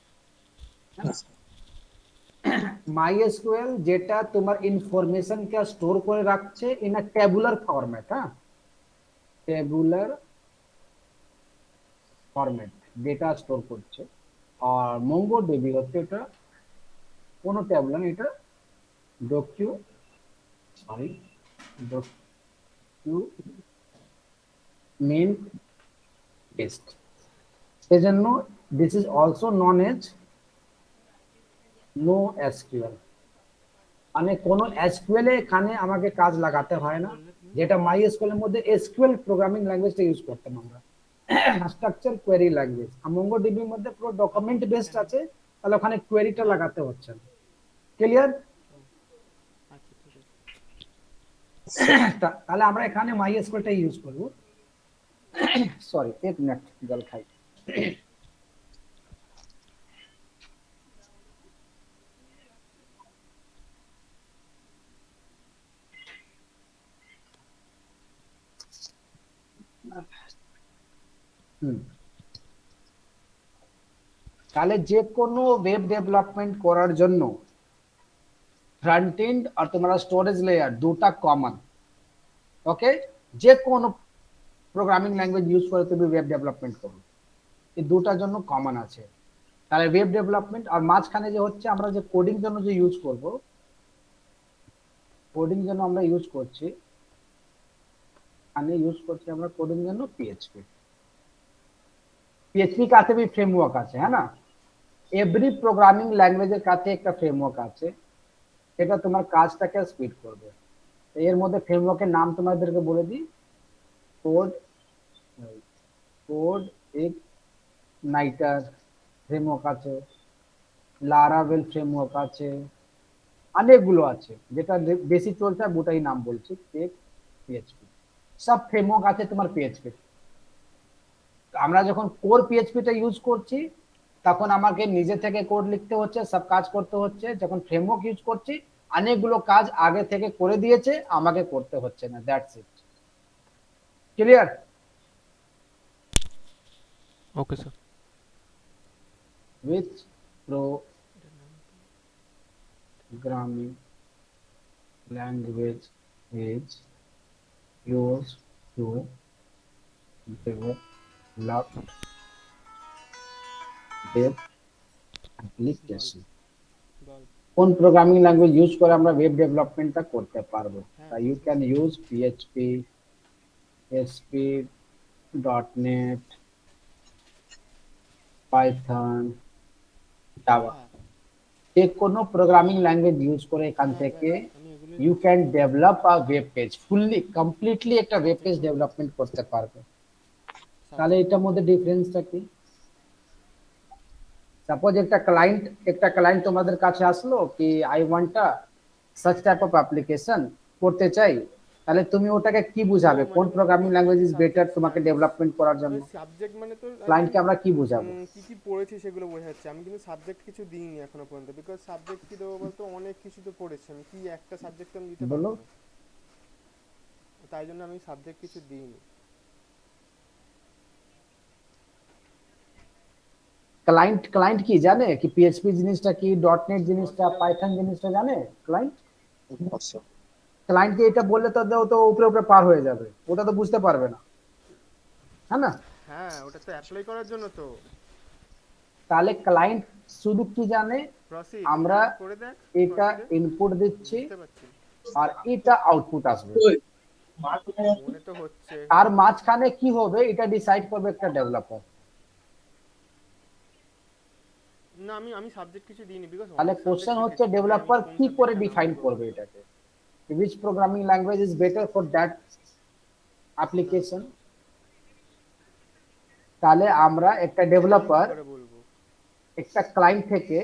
Speaker 1: মাইএসকিউএল যেটা তোমার ইনফরমেশন কে স্টোর করে রাখছে ইন আ ট্যাবুলার ফরম্যাট। হ্যাঁ, ট্যাবুলার ফরম্যাট ডেটা স্টোর করছে। আর মঙ্গোডিবি হচ্ছে এটা কোনো ট্যাবুলার, এটা ডকুমেন্ট বেসড। সেজন্য this is also known as no SQL, মানে কোনো এসকিউএল এখানে আমাকে কাজ লাগাতে হয় না, যেটা মাইএসকিউএল এর মধ্যে এসকিউএল প্রোগ্রামিং ল্যাঙ্গুয়েজটা ইউজ করতাম আমরা, স্ট্রাকচার কোয়েরি ল্যাঙ্গুয়েজ। আর মঙ্গোডিবি এর মধ্যে পুরো ডকুমেন্ট বেসড আছে, তাহলে ওখানে কোয়েরিটা লাগাতে হচ্ছে না। ক্লিয়ার? তাহলে আমরা এখানে মাইএসকিউএলটা ইউজ করব। সরি, এক মিনিট জল খাই। তাহলে যে কোনো ওয়েব ডেভেলপমেন্ট করার জন্য ফ্রন্ট এন্ড আর তোমরা স্টোরেজ লেয়ার দুটা কমন। ওকে, যে কোনো প্রোগ্রামিং ল্যাঙ্গুয়েজ ইউজ করে তুমি ওয়েব ডেভেলপমেন্ট করো, এই দুটার জন্য কমন আছে। তাহলে ওয়েব ডেভেলপমেন্ট আর মাঝখানে যে হচ্ছে আমরা যে কোডিং জন্য যে ইউজ করব, কোডিং জন্য আমরা ইউজ করছি আমরা কোডিং জন্য পিএইচপি। পিএইচপি কাছে भी ফ্রেমওয়ার্ক আছে, হ্যাঁ না? এভরি প্রোগ্রামিং ল্যাঙ্গুয়েজের কাছে একটা ফ্রেমওয়ার্ক আছে, এটা তোমার কাজটাকে স্পিড করবে। এর মধ্যে ফ্রেমওয়ার্কের নাম তোমাদেরকে বলে দিই, কোড ইগনাইটার ফ্রেমওয়ার্ক আছে, লারাভেল ফ্রেমওয়ার্ক আছে, অনেকগুলো আছে, যেটা বেশি চলছে ওটাই নাম বলছি। পিএইচপি, সব ফ্রেমওয়ার্ক আছে তোমার পিএইচপি। আমরা যখন কোর পিএইচপিটা ইউজ করছি তখন আমাকে নিজে থেকে কোড লিখতে হচ্ছে, সব কাজ করতে হচ্ছে। যখন ফ্রেমওয়ার্ক ইউজ করছি অনেকগুলো কাজ আগে থেকে করে দিয়েছে, আমাকে করতে হচ্ছে না। That's it. Clear?
Speaker 2: Okay sir.
Speaker 1: Which programming language is used to develop web application? কোন প্রোগ্রামিং ল্যাঙ্গুয়েজ ইউজ করে আমরা ওয়েব ডেভেলপমেন্টটা করতে পারবো? You can use PHP, ASP, .NET, Python, Java. যে কোনো প্রোগ্রামিং ল্যাঙ্গুয়েজ ইউজ করে এখান থেকে you can develop a web page, fully completely একটা ওয়েব পেজ ডেভেলপমেন্ট করতে পারবে। তাহলে এটার মধ্যে ডিফারেন্সটা কি? সাপোজ একটা ক্লায়েন্ট তোমাদের কাছে আসলো কি I want a such type of application করতে চাই, তাহলে তুমি ওটাকে কি বুঝাবে? কোন প্রোগ্রামিং ল্যাঙ্গুয়েজ ইজ বেটার তোমাকে ডেভেলপমেন্ট করার জন্য?
Speaker 5: সাবজেক্ট মানে তো
Speaker 1: ক্লায়েন্টকে আমরা কি বুঝাবো?
Speaker 5: কি কি পড়েছি সেগুলো বোঝাচ্ছে। আমি কিন্তু সাবজেক্ট কিছু দিইনি এখনো পর্যন্ত, বিকজ সাবজেক্ট কি দেবো বলতো, অনেক কিছু তো পড়েছি আমি, কি একটা সাবজেক্ট আমি দিতে পারবো
Speaker 1: বলো।
Speaker 5: না, তাই জন্য আমি সাবজেক্ট কিছু দিইনি।
Speaker 1: ক্লায়েন্ট কি জানে কি পিএইচপি জিনিসটা কি, .NET জিনিসটা, পাইথন জিনিসটা জানে ক্লায়েন্ট?
Speaker 3: Also,
Speaker 1: ক্লায়েন্টকে এটা বললে তো ও তো উপরে উপরে পার হয়ে যাবে, ওটা তো বুঝতে পারবে না, হ্যাঁ না?
Speaker 5: হ্যাঁ, ওটা তো অ্যাপ্লাই করার জন্য তো।
Speaker 1: তাহলে ক্লায়েন্ট শুধু কি জানে,
Speaker 5: প্রসিড
Speaker 1: আমরা
Speaker 5: করে দেখ,
Speaker 1: এটা ইনপুট দিচ্ছি
Speaker 5: বুঝতে পারছি,
Speaker 1: আর এটা আউটপুট আসবে,
Speaker 5: মনে তো হচ্ছে।
Speaker 1: আর মাঝখানে কি হবে এটা ডিসাইড করবে একটা ডেভেলপার।
Speaker 5: না, আমি সাবজেক্ট কিছু দিইনি, বিকজ
Speaker 1: তাহলে কোশ্চেন হচ্ছে ডেভেলপার কি করে ডিফাইন করবে এটাকে, which programming language is better for that application? তাহলে আমরা একটা ডেভেলপার একটা ক্লায়েন্ট থেকে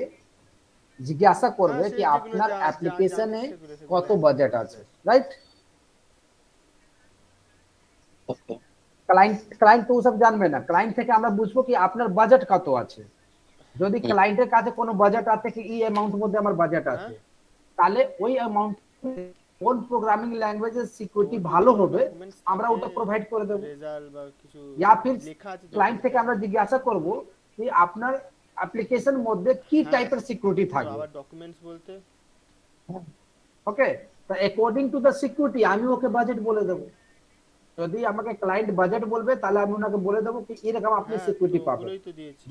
Speaker 1: জিজ্ঞাসা করবে কি আপনার অ্যাপ্লিকেশনে কত বাজেট আছে, রাইট?
Speaker 3: okay.
Speaker 1: ক্লায়েন্ট তো সব জানবে না, ক্লায়েন্ট থেকে আমরা বুঝবো কি আপনার বাজেট কত আছে। যদি ক্লায়েন্টের কাছে কোনো বাজেট আছে কি এই অ্যামাউন্ট মধ্যে আমার বাজেট আছে, তাহলে ওই অ্যামাউন্ট কোন প্রোগ্রামিং ল্যাঙ্গুয়েজের সিকিউরিটি ভালো হবে আমরা ওটা প্রোভাইড করে দেব।
Speaker 5: রেজাল্ট বা কিছু
Speaker 1: या फिर
Speaker 5: লেখা আছে
Speaker 1: ক্লায়েন্ট থেকে আমরা জিজ্ঞাসা করব কি আপনার অ্যাপ্লিকেশন মধ্যে কি টাইপের সিকিউরিটি থাকবে।
Speaker 5: আবার ডকুমেন্টস বলতে
Speaker 1: ওকে, তো অ্যাকর্ডিং টু দ্য সিকিউরিটি আমি ওকে বাজেট বলে দেব। যদি আমাকে ক্লায়েন্ট বাজেট বলবে তাহলে আমি ওনাকে বলে দেব কি এরকম আপনি সিকিউরিটি পাবেন।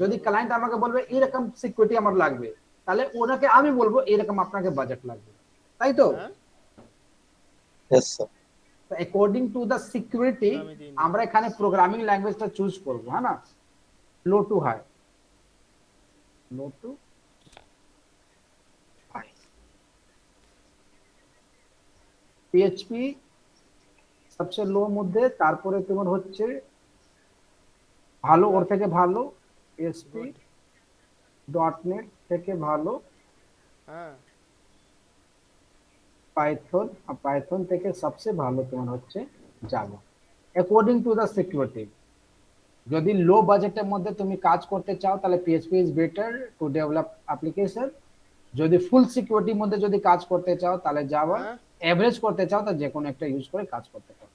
Speaker 1: যদি ক্লায়েন্ট আমাকে বলবে এরকম সিকিউরিটি আমার লাগবে, তাহলে ওনাকে আমি বলবো এরকম আপনাকে বাজেট লাগবে, তাই তো?
Speaker 3: Yes, sir.
Speaker 1: According to the security আমরা এখানে প্রোগ্রামিং ল্যাঙ্গুয়েজটা চুজ করব, হ্যাঁ না? Low to high, low to high. PHP সবচেয়ে লো মধ্যে, তারপরে তোমার হচ্ছে ভালো, ওর থেকে ভালো এসপি, .NET থেকে ভালো
Speaker 5: হ্যাঁ
Speaker 1: পাইথন, আর পাইথন থেকে সবচেয়ে ভালো তোমার হচ্ছে Java, according to the security. যদি লো বাজেটের মধ্যে তুমি কাজ করতে চাও তাহলে PHP is better to develop application. যদি ফুল সিকিউরিটির মধ্যে যদি কাজ করতে চাও তাহলে জাভা, এভারেজ করতে চাও তাহলে যে কোনো একটা ইউজ করে কাজ করতে পারো।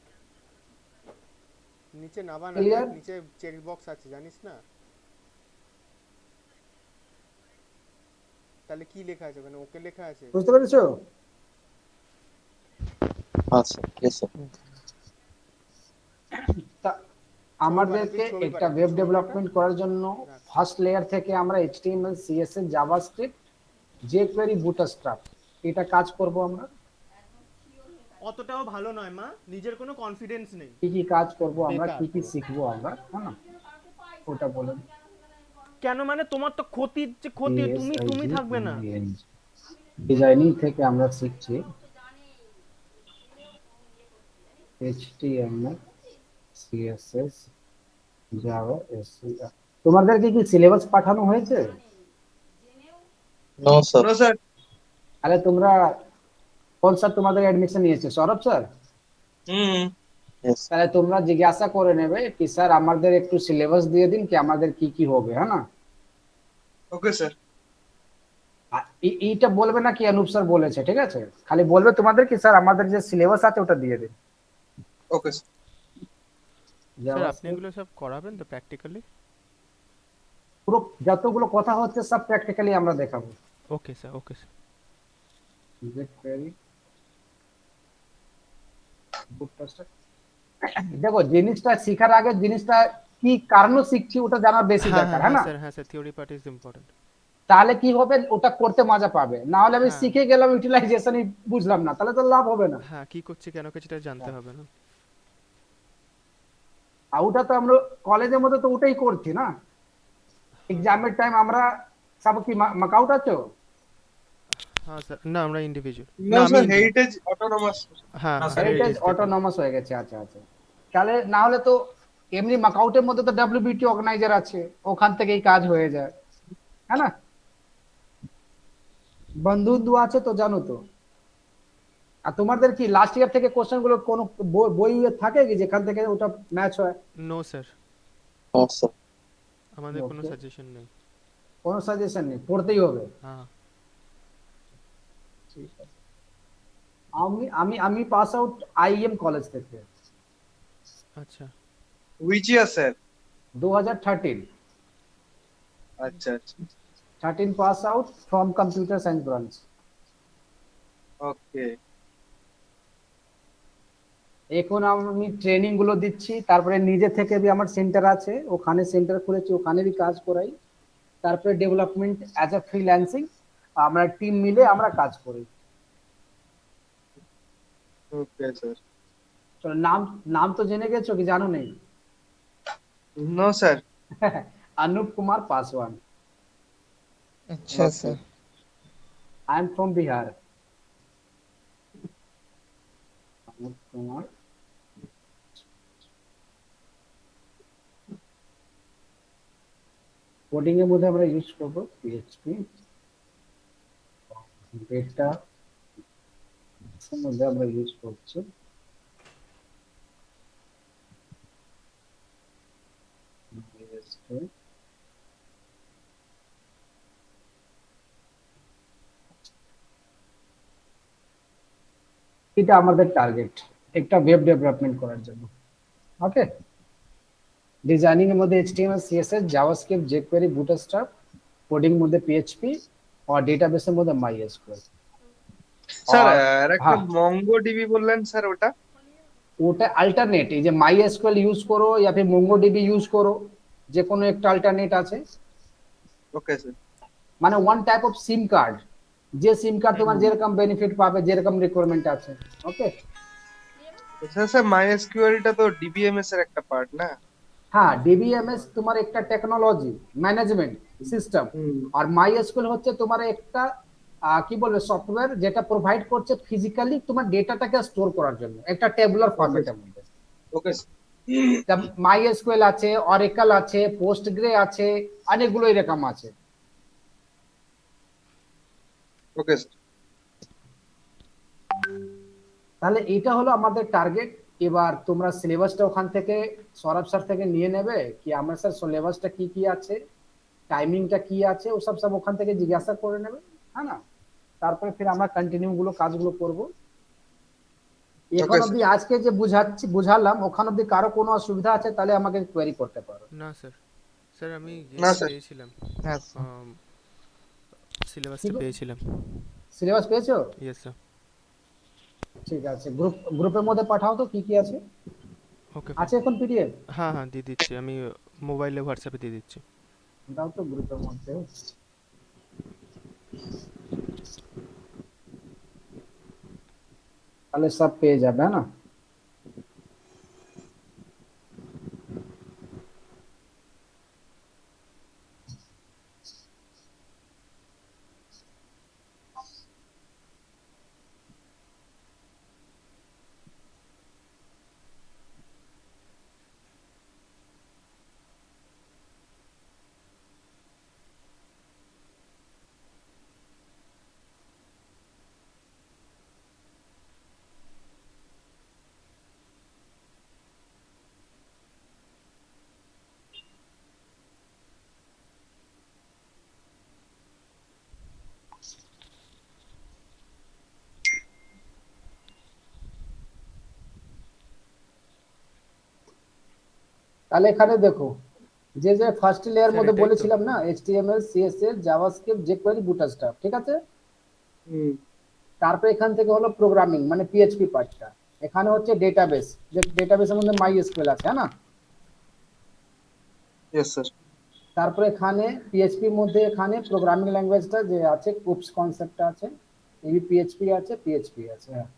Speaker 5: নিচে নাবা না,
Speaker 1: Clear?
Speaker 5: নিচে চেক বক্স আছে জানিস না? তাহলে কি লেখা আছে ওখানে? ওকে লেখা আছে,
Speaker 1: বুঝতে পেরেছো?
Speaker 3: Sir. Yes, sir.
Speaker 1: আমাদেরকে একটা ওয়েব ডেভেলপমেন্ট করার জন্য ফার্স্ট লেয়ার থেকে আমরা HTML, CSS, JavaScript, jQuery, bootstrap এটা কাজ করব আমরা।
Speaker 2: অতটাও ভালো নয় মা, নিজের কোনো কনফিডেন্স নেই।
Speaker 1: কি কি কাজ করব আমরা, কি কি শিখবো আমরা, হ্যাঁ না? ওটা বলেন।
Speaker 2: কেন মানে তোমার তো ক্ষতির যে ক্ষতি, তুমি থাকবে না।
Speaker 1: ডিজাইনিং থেকে আমরা শিখছি HTML, CSS, জাভা, SQL। তোমাদেরকে কি সিলেবাস পাঠানো হয়েছে?
Speaker 3: No, sir.
Speaker 4: No, sir.
Speaker 1: আরে তোমরা কোন স্যার তোমাদের অ্যাডমিশন নিয়েছে? সৌরভ স্যার?
Speaker 4: হুম।
Speaker 3: Yes.
Speaker 1: তাহলে তোমরা জিজ্ঞাসা করে নেবে কি স্যার আমাদের একটু সিলেবাস দিয়ে দিন কি আমাদের কি কি হবে, হ্যাঁ না?
Speaker 4: Okay sir.
Speaker 1: আর এইটা বলবে না কি অনুপ স্যার বলেছে, ঠিক আছে? খালি বলবে তোমাদের কি স্যার আমাদের যে সিলেবাস আছে ওটা দিয়ে দিন।
Speaker 4: Okay sir.
Speaker 2: স্যার আপনি
Speaker 1: JavaScript
Speaker 2: এগুলো সব করাবেন তো প্র্যাকটিক্যালি?
Speaker 1: পুরো যতগুলো কথা হচ্ছে সব প্র্যাকটিক্যালি আমরা দেখাবো।
Speaker 2: Okay sir, okay sir.
Speaker 1: jQuery, bootstrap। দেখো জিনিসটা শেখার আগে জিনিসটা কি কারণে শিখছি ওটা জানা বেশি
Speaker 2: হ্যাঁ
Speaker 1: দরকার,
Speaker 2: হ্যাঁ
Speaker 1: হ্যাঁ
Speaker 2: হ্যাঁ
Speaker 1: না?
Speaker 2: স্যার, হ্যাঁ sir, theory part is important.
Speaker 1: তাহলে কি হবে ওটা করতে মজা পাবে, না হলে আমি
Speaker 2: হ্যাঁ
Speaker 1: শিখে গেলাম ইউটিলাইজেশনই বুঝলাম না, তাহলে তো লাভ হবে না।
Speaker 2: হ্যাঁ, কি করছি কেন করছি এটা জানতে হবে না।
Speaker 1: আর ওটা তো আমরা কলেজের মধ্যে তো ওটাই করছি না, এক্সামের টাইম আমরা সব কি মাকআউট আছো?
Speaker 2: হ্যাঁ স্যার, না আমরা ইন্ডিভিজুয়াল,
Speaker 4: নো
Speaker 2: না আমি
Speaker 4: স্যার, হেরিটেজ অটোনমাস।
Speaker 2: হ্যাঁ হ্যাঁ
Speaker 1: হেরিটেজ
Speaker 2: heritage থেকে।
Speaker 1: অটোনমাস হয়ে গেছে, আচ্ছা আচ্ছা। তাহলে না হলে তো এমনি মাকআউটের মধ্যে তো ডব্লিউবিটি অর্গানাইজার আছে, ওখান থেকেই কাজ হয়ে যায়, হ্যাঁ না? বন্ধু বন্ধু আছে তো জানো তো। আর তোমাদের কি লাস্ট ইয়ার থেকে কোশ্চেন গুলো কোন বই থাকে কি যেখান থেকে ওটা ম্যাচ হয়?
Speaker 2: No sir,
Speaker 3: No, sir.
Speaker 2: আমাদের কোনো
Speaker 1: ওকে,
Speaker 2: সাজেশন নেই।
Speaker 1: কোনো সাজেশন নেই, পড়তেই হবে।
Speaker 2: হ্যাঁ
Speaker 1: ঠিক আছে। আমি আমি আমি পাস আউট আইএম কলেজ থেকে
Speaker 2: আচ্ছা।
Speaker 4: Which year sir?
Speaker 1: 2013।
Speaker 4: আচ্ছা আচ্ছা।
Speaker 1: 13 pass out from computer science branch.
Speaker 4: Okay.
Speaker 1: এখন আমি ট্রেনিং গুলো দিচ্ছি, তারপরে নিজে থেকে भी আমার সেন্টার আছে, ওখানে সেন্টার খুলেছি, ওখানে भी কাজ করাই। তারপরে ডেভেলপমেন্ট অ্যাজ আ ফ্রিল্যান্সিং আমরা টিম মিলে আমরা কাজ করি।
Speaker 4: Okay sir.
Speaker 1: চলো নাম নাম তো জেনে গেছো কি জানো নেই?
Speaker 4: No sir.
Speaker 1: অনুপ কুমার পাসওয়ান।
Speaker 6: अच्छा
Speaker 4: okay.
Speaker 6: Sir.
Speaker 1: I am from Bihar. Anup Kumar. Coding এর মধ্যে আমরা ইউজ করব পিএইচপি, ডেটা এর মধ্যে আমরা ইউজ করছি MySQL। এটা আমাদের টার্গেট একটা ওয়েব ডেভেলপমেন্ট করার জন্য। ওকে, ডিজাইনিং এর মধ্যে HTML CSS JavaScript jQuery bootstrap, coding এর মধ্যে PHP और डेटाबेस এর মধ্যে MySQL।
Speaker 4: স্যার
Speaker 1: और
Speaker 4: আর একটা
Speaker 1: हाँ,
Speaker 4: মঙ্গো ডিবি বললেন স্যার, ওটা?
Speaker 1: ওটা অল্টারনেট, এই যে MySQL ইউজ করো या फिर MongoDB ইউজ করো, যে কোনো একটা অল্টারনেট আছে।
Speaker 4: Okay sir.
Speaker 1: মানে one type of sim card, যে সিম কার্ড তোমার যেরকম বেনিফিট পাবে যেরকম রিকোয়ারমেন্ট আছে। ওকে,
Speaker 4: স্যার স্যার মাইএসকিউএলটা তো ডিবিএমএস এর একটা পার্ট না?
Speaker 1: হ্যাঁ ডিবিএমএস তোমার একটা টেকনোলজি ম্যানেজমেন্ট সিস্টেম,
Speaker 4: হুম।
Speaker 1: আর MySQL হচ্ছে তোমার একটা কি বলবে সফটওয়্যার যেটা প্রোভাইড করছে ফিজিক্যালি তোমার ডেটাটাকে স্টোর করার জন্য একটা টেবুলার
Speaker 4: ওকে
Speaker 1: ফরম্যাটের মধ্যে।
Speaker 4: ওকে
Speaker 1: MySQL আছে, অরেকল আছে, পোস্টগ্রে আছে, অনেকগুলো এরকম আছে।
Speaker 4: Okay sir.
Speaker 1: তাহলে এটা হলো আমাদের টার্গেট। এবার তোমরা সিলেবাসটা ওখান থেকে সৌরভ স্যার থেকে নিয়ে নেবে কি আমার স্যার সিলেবাসটা কি কি আছে, টাইমিংটা কি আছে, ওসব সব ওখান থেকে জিজ্ঞাসা করে নেবে, হ্যাঁ না? তারপরে ফির আমরা কন্টিনিউ গুলো কাজগুলো করব। এখন
Speaker 4: ওকে
Speaker 1: অবধি
Speaker 4: স্যার।
Speaker 1: আজকে যে বুঝালাম ওখান অবধি কারো কোনো অসুবিধা আছে তাহলে আমাকে কোয়েরি করতে পারো।
Speaker 2: না স্যার, স্যার আমি
Speaker 4: না
Speaker 2: ইয়েটা
Speaker 4: স্যার।
Speaker 2: পেয়েছিলাম,
Speaker 6: हाँ सर।
Speaker 2: সিলেবাসটা পেয়েছিলাম।
Speaker 1: সিলেবাস পেয়েছো?
Speaker 2: Yes sir.
Speaker 1: ঠিক আছে, গ্রুপের মধ্যে পাঠাও তো কি কি আছে।
Speaker 2: ওকে
Speaker 1: আছে
Speaker 2: ফাইন।
Speaker 1: এখন পিডিএফ?
Speaker 2: হ্যাঁ হ্যাঁ দিয়ে দিচ্ছি, আমি মোবাইলে হোয়াটসঅ্যাপে দিয়ে দিচ্ছি।
Speaker 1: দাও তো গ্রুপের মধ্যে। তাহলে সব পেয়ে যাবে, হ্যাঁ না? তাহলে এখানে দেখো যে যে ফার্স্ট লেয়ার
Speaker 5: স্যার,
Speaker 1: মধ্যে
Speaker 5: এটাই তো?
Speaker 1: বলেছিলাম না, HTML CSS JavaScript jQuery bootstrap, ঠিক আছে।
Speaker 4: হুম
Speaker 1: তারপর এখান থেকে হলো প্রোগ্রামিং মানে PHP পার্টটা। এখানে হচ্ছে ডেটাবেস, যে ডেটাবেসের মধ্যে MySQL আছে, হ্যাঁ না।
Speaker 4: Yes sir.
Speaker 1: তারপরে এখানে PHP এর মধ্যে এখানে প্রোগ্রামিং ল্যাঙ্গুয়েজটা যে আছে, কুপস কনসেপ্টটা আছে, এবি PHP আছে, PHP আছে, হ্যাঁ।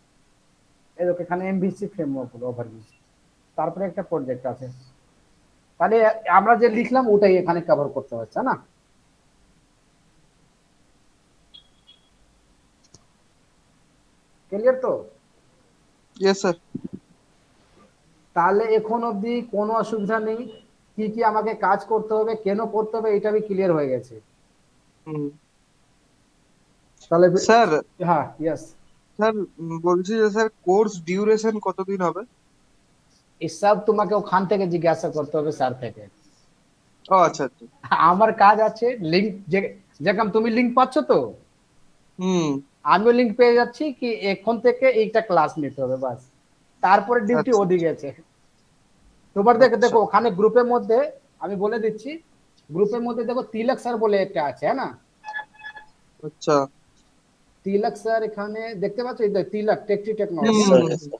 Speaker 1: এরকম এখানে MVC ফ্রেমওয়ার্ক হলো ওভারভিউ। তারপরে একটা প্রজেক্ট আছে। তাহলে আমরা যে লিখলাম ওটাই এখানে কভার করতে হচ্ছে, না। ক্লিয়ার তো?
Speaker 4: Yes sir.
Speaker 1: তাহলে এখন অবধি কোনো অসুবিধা নেই। কি কি আমাকে কাজ করতে হবে, কেন করতে হবে, এটা আমি ক্লিয়ার হয়ে গেছে।
Speaker 4: হুম
Speaker 1: তাহলে
Speaker 4: স্যার,
Speaker 1: হ্যাঁ, ইয়েস।
Speaker 4: স্যার বলছি যে স্যার কোর্স ডিউরেশন কতদিন হবে?
Speaker 1: এসব তোমাকে ওখান থেকে জিজ্ঞাসা করতে হবে, স্যার থেকে।
Speaker 4: ও আচ্ছা আচ্ছা।
Speaker 1: আমার কাজ আছে লিঙ্ক, যেরকম তুমি লিঙ্ক পাচ্ছ তো,
Speaker 4: হুম
Speaker 1: আমিও লিঙ্ক পেয়ে যাচ্ছি কি এখন থেকে এইটা ক্লাস নিতে হবে, বাস। তারপরে ডিউটি
Speaker 4: আচ্ছা
Speaker 1: ওদিকে আছে তোমার। দেখো
Speaker 4: আচ্ছা
Speaker 1: দেখো ওখানে গ্রুপের মধ্যে আমি বলে দিচ্ছি, গ্রুপের মধ্যে দেখো তিলক স্যার বলে একটা আছে, হ্যাঁ না।
Speaker 4: আচ্ছা।
Speaker 1: তিলক স্যার এখানে দেখতে পাচ্ছ, এই তিলক টেকটি
Speaker 4: hmm
Speaker 1: technology.
Speaker 3: Yes, sir. Yes, sir.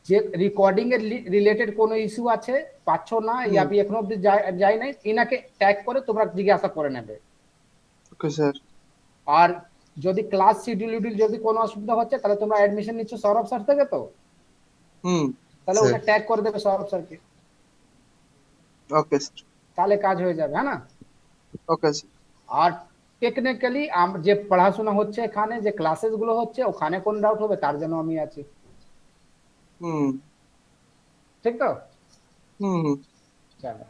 Speaker 1: যে রেকর্ডিং এর রিলেটেড কোনো ইস্যু আছে, পাচ্ছ না,
Speaker 4: হুম
Speaker 1: ইয়াবি এখনো অব্দি যাই নাই, ইনাকে ট্যাগ করে তোমরা জিজ্ঞাসা করে নেবে।
Speaker 4: Okay sir.
Speaker 1: আর যদি ক্লাস শিডিউল যদি কোনো অসুবিধা হচ্ছে, তাহলে তোমরা অ্যাডমিশন নিচ্ছ সৌরভ স্যার থেকে তো,
Speaker 4: হুম
Speaker 1: তাহলে
Speaker 4: স্যার।
Speaker 1: ওটা ট্যাগ করে দেবে সৌরভ স্যারকে,
Speaker 4: ওকে স্যার।
Speaker 1: তাহলে কাজ হয়ে যাবে, হ্যাঁ না।
Speaker 4: Okay sir.
Speaker 1: আর টেকনিক্যালি যে পড়াশোনা হচ্ছে এখানে, যে ক্লাসেস গুলো হচ্ছে ওখানে কোন ডাউট হবে তার জন্য আমি আছি,
Speaker 4: হুম
Speaker 1: ঠিক তো।
Speaker 4: হুম
Speaker 1: চলো,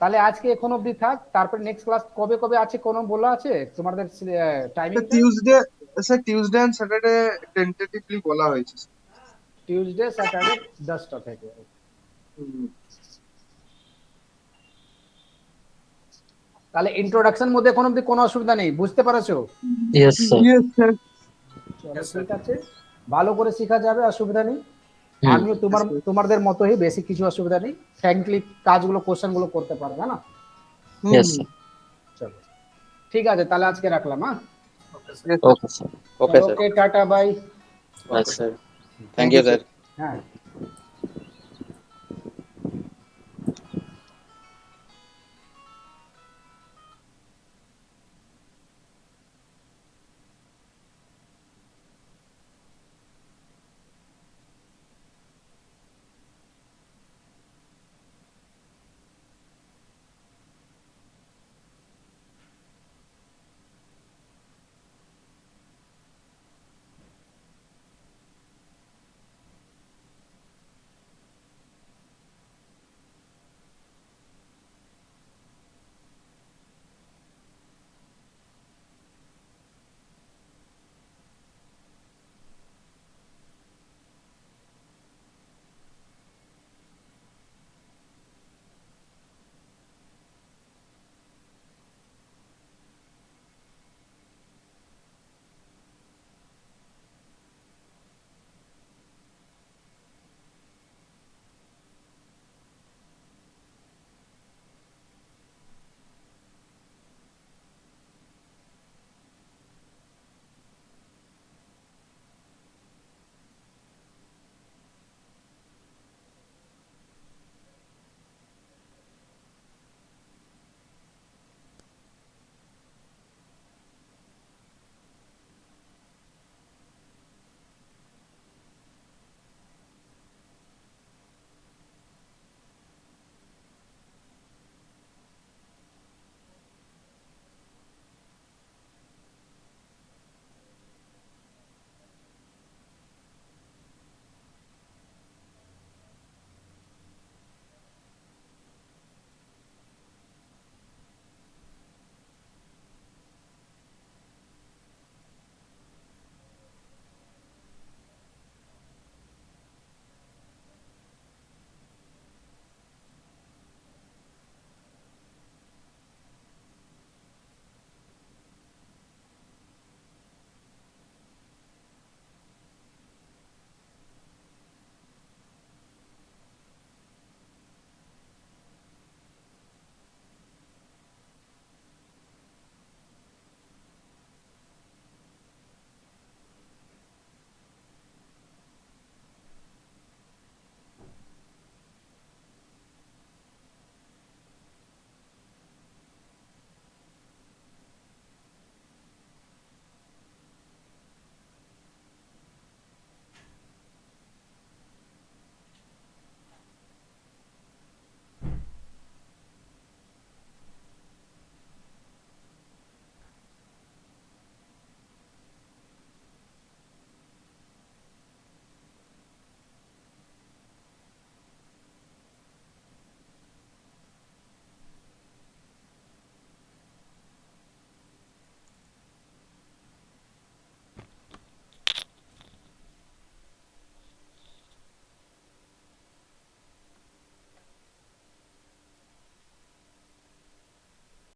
Speaker 1: তাহলে আজকে এখন অবধি থাক। তারপর নেক্সট ক্লাস কবে কবে আছে কোনো বলা আছে তোমাদের টাইমিংটা?
Speaker 4: Tuesday, sir Tuesday and Saturday tentatively বলা হয়েছে স্যার।
Speaker 1: টিউসডে স্যাটারডে 10টা থেকে।
Speaker 4: হুম
Speaker 1: তাহলে ইন্ট্রোডাকশন মধ্যে এখন অবধি কোনো অসুবিধা নেই, বুঝতে পারছো?
Speaker 3: Yes, sir.
Speaker 4: Yes sir.
Speaker 1: চলো ঠিক আছে, ভালো করে শেখা যাবে, অসুবিধা নেই।
Speaker 3: Hmm.
Speaker 1: আমিও তোমাদের মতোই, বেশি কিছু অসুবিধা নেই, ফ্র্যাঙ্কলি কাজগুলো কোশ্চেন গুলো করতে পারবে, না।
Speaker 3: Yes, sir.
Speaker 1: চলো ঠিক আছে, তাহলে আজকে রাখলাম, হ্যাঁ।
Speaker 3: Okay, sir.
Speaker 7: Okay, sir.
Speaker 1: Okay, tata, bye.
Speaker 3: Bye, sir.
Speaker 7: Thank you, sir.
Speaker 1: হ্যাঁ।